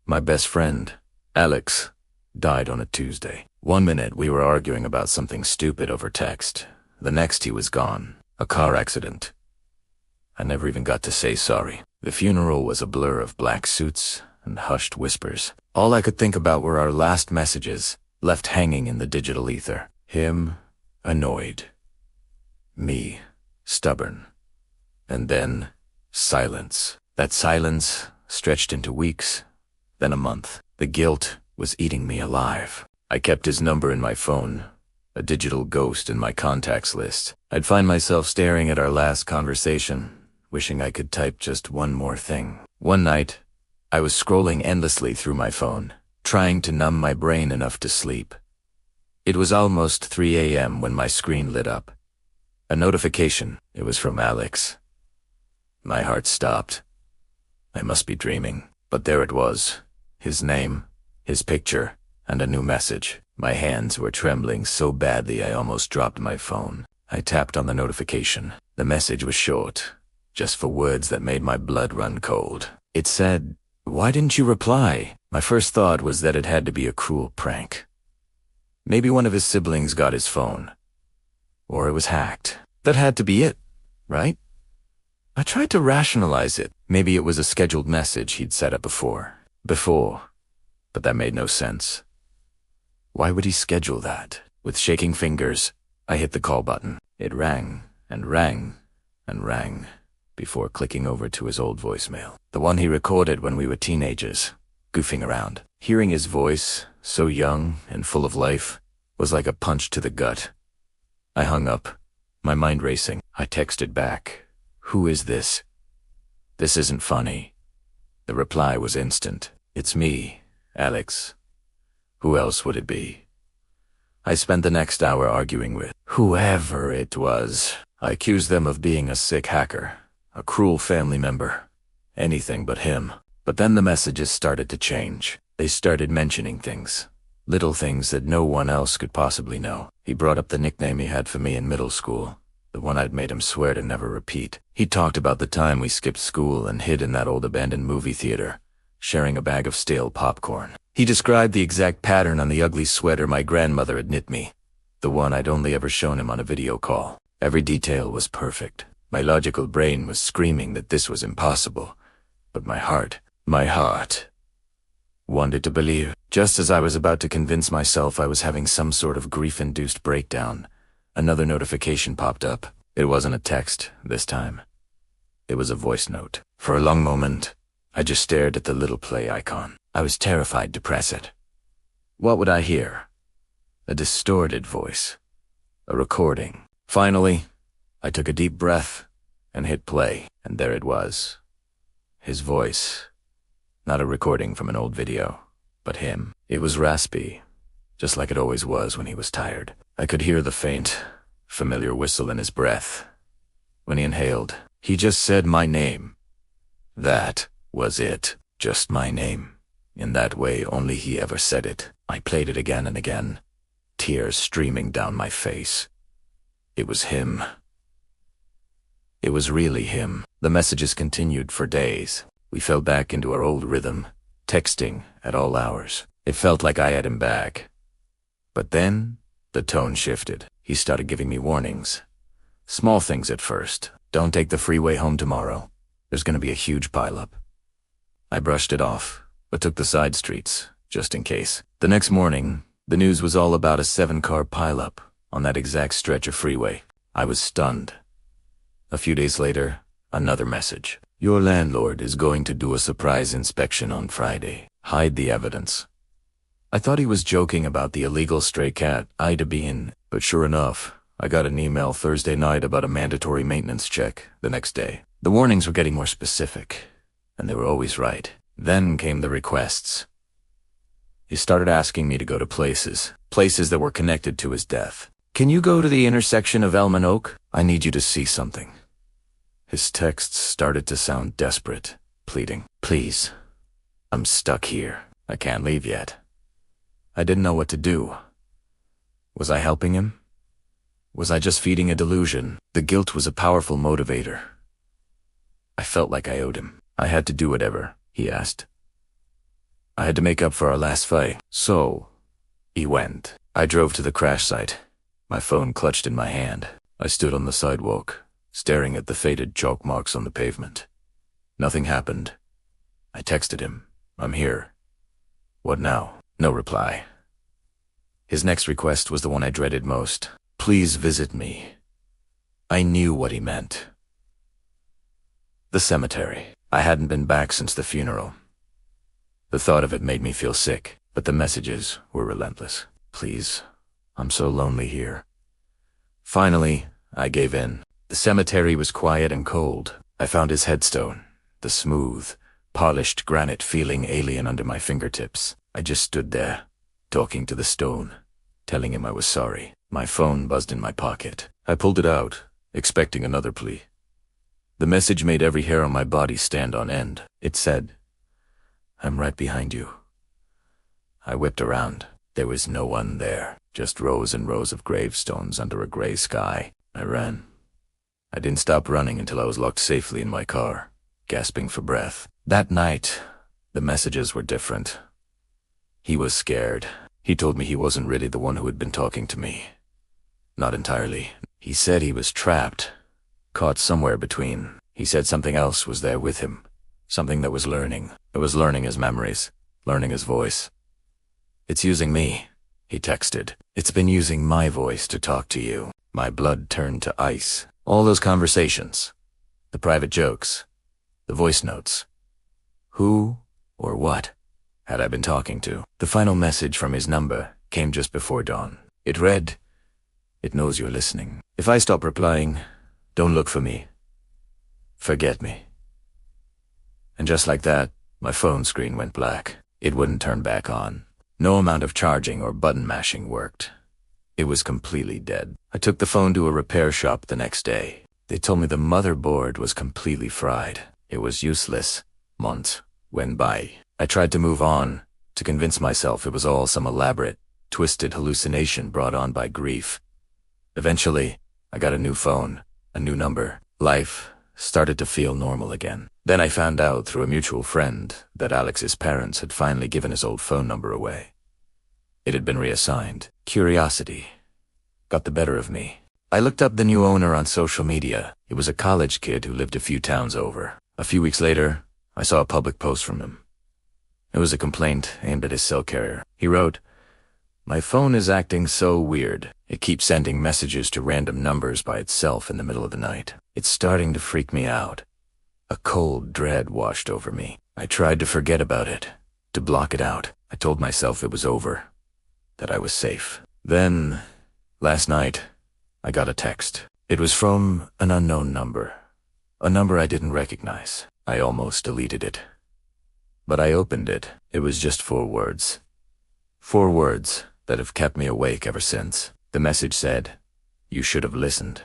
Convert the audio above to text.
My best friend, Alex, died on a Tuesday. 1 minute we were arguing about something stupid over text. The next he was gone. A car accident. I never even got to say sorry. The funeral was a blur of black suits and hushed whispers. All I could think about were our last messages, left hanging in the digital ether. Him, annoyed. Me, stubborn. And then, silence. That silence stretched into weeks, then a month. The guilt was eating me alive. I kept his number in my phone, a digital ghost in my contacts list. I'd find myself staring at our last conversation, wishing I could type just one more thing. One night, I was scrolling endlessly through my phone, trying to numb my brain enough to sleep. It was almost 3 a.m. when my screen lit up. A notification. It was from Alex. My heart stopped. I must be dreaming. But there it was. His name, his picture, and a new message. My hands were trembling so badly I almost dropped my phone. I tapped on the notification. The message was short, just for words that made my blood run cold. It said, "Why didn't you reply?" My first thought was that it had to be a cruel prank. Maybe one of his siblings got his phone. Or it was hacked. That had to be it, right? I tried to rationalize it. Maybe it was a scheduled message he'd set up before. But that made no sense. Why would he schedule that? With shaking fingers, I hit the call button. It rang and rang and rang before clicking over to his old voicemail. The one he recorded when we were teenagers, goofing around. Hearing his voice, so young and full of life, was like a punch to the gut. I hung up, my mind racing. I texted back, "Who is this? This isn't funny." The reply was instant. "It's me, Alex. Who else would it be?" I spent the next hour arguing with whoever it was. I accused them of being a sick hacker, a cruel family member, anything but him. But then the messages started to change. They started mentioning things, little things that no one else could possibly know. He brought up the nickname he had for me in middle school, the one I'd made him swear to never repeat. He talked about the time we skipped school and hid in that old abandoned movie theater, sharing a bag of stale popcorn. He described the exact pattern on the ugly sweater my grandmother had knit me, the one I'd only ever shown him on a video call. Every detail was perfect. My logical brain was screaming that this was impossible, but my heart wanted to believe. Just as I was about to convince myself I was having some sort of grief-induced breakdown, another notification popped up. It wasn't a text this time. It was a voice note. For a long moment, I just stared at the little play icon. I was terrified to press it. What would I hear? A distorted voice. A recording. Finally, I took a deep breath and hit play, and there it was. His voice. Not a recording from an old video, but him. It was raspy, just like it always was when he was tired. I could hear the faint, familiar whistle in his breath. When he inhaled, he just said my name. That was it. Just my name. In that way only he ever said it. I played it again and again, tears streaming down my face. It was him. It was really him. The messages continued for days. We fell back into our old rhythm, texting at all hours. It felt like I had him back. But then, the tone shifted. He started giving me warnings. Small things at first. Don't take the freeway home tomorrow. There's gonna be a huge pileup. I brushed it off, but took the side streets, just in case. The next morning, the news was all about a 7-car pileup on that exact stretch of freeway. I was stunned. A few days later, another message. Your landlord is going to do a surprise inspection on Friday. Hide the evidence. I thought he was joking about the illegal stray cat Ida being, but sure enough, I got an email Thursday night about a mandatory maintenance check the next day. The warnings were getting more specific, and they were always right. Then came the requests. He started asking me to go to places that were connected to his death. Can you go to the intersection of Elm and Oak? I need you to see something. His texts started to sound desperate, pleading. Please, I'm stuck here. I can't leave yet. I didn't know what to do. Was I helping him? Was I just feeding a delusion? The guilt was a powerful motivator. I felt like I owed him. I had to do whatever he asked. I had to make up for our last fight. So, he went. I drove to the crash site, my phone clutched in my hand. I stood on the sidewalk, staring at the faded chalk marks on the pavement. Nothing happened. I texted him, "I'm here." "What now?" No reply. His next request was the one I dreaded most. "Please visit me." I knew what he meant. The cemetery. I hadn't been back since the funeral. The thought of it made me feel sick, but the messages were relentless. "Please, I'm so lonely here." Finally, I gave in. The cemetery was quiet and cold. I found his headstone, the smooth, polished granite feeling alien under my fingertips. I just stood there, talking to the stone, telling him I was sorry. My phone buzzed in my pocket. I pulled it out, expecting another plea. The message made every hair on my body stand on end. It said, "I'm right behind you." I whipped around. There was no one there, just rows and rows of gravestones under a gray sky. I ran. I didn't stop running until I was locked safely in my car, gasping for breath. That night, the messages were different. He was scared. He told me he wasn't really the one who had been talking to me. Not entirely. He said he was trapped, caught somewhere between. He said something else was there with him, something that was learning. It was learning his memories, learning his voice. "It's using me," he texted. "It's been using my voice to talk to you." My blood turned to ice. All those conversations, the private jokes, the voice notes. Who or what had I been talking to? The final message from his number came just before dawn. It read, "It knows you're listening. If I stop replying, don't look for me. Forget me." And just like that, my phone screen went black. It wouldn't turn back on. No amount of charging or button mashing worked. It was completely dead. I took the phone to a repair shop the next day. They told me the motherboard was completely fried. It was useless. Months went by. I tried to move on, to convince myself it was all some elaborate, twisted hallucination brought on by grief. Eventually, I got a new phone, a new number. Life started to feel normal again. Then I found out through a mutual friend that Alex's parents had finally given his old phone number away. It had been reassigned. Curiosity got the better of me. I looked up the new owner on social media. It was a college kid who lived a few towns over. A few weeks later, I saw a public post from him. It was a complaint aimed at his cell carrier. He wrote, "My phone is acting so weird. It keeps sending messages to random numbers by itself in the middle of the night. It's starting to freak me out." A cold dread washed over me. I tried to forget about it, to block it out. I told myself it was over, that I was safe. Then, last night, I got a text. It was from an unknown number, a number I didn't recognize. I almost deleted it. But I opened it. It was just 4 words. 4 words that have kept me awake ever since. The message said, "You should have listened."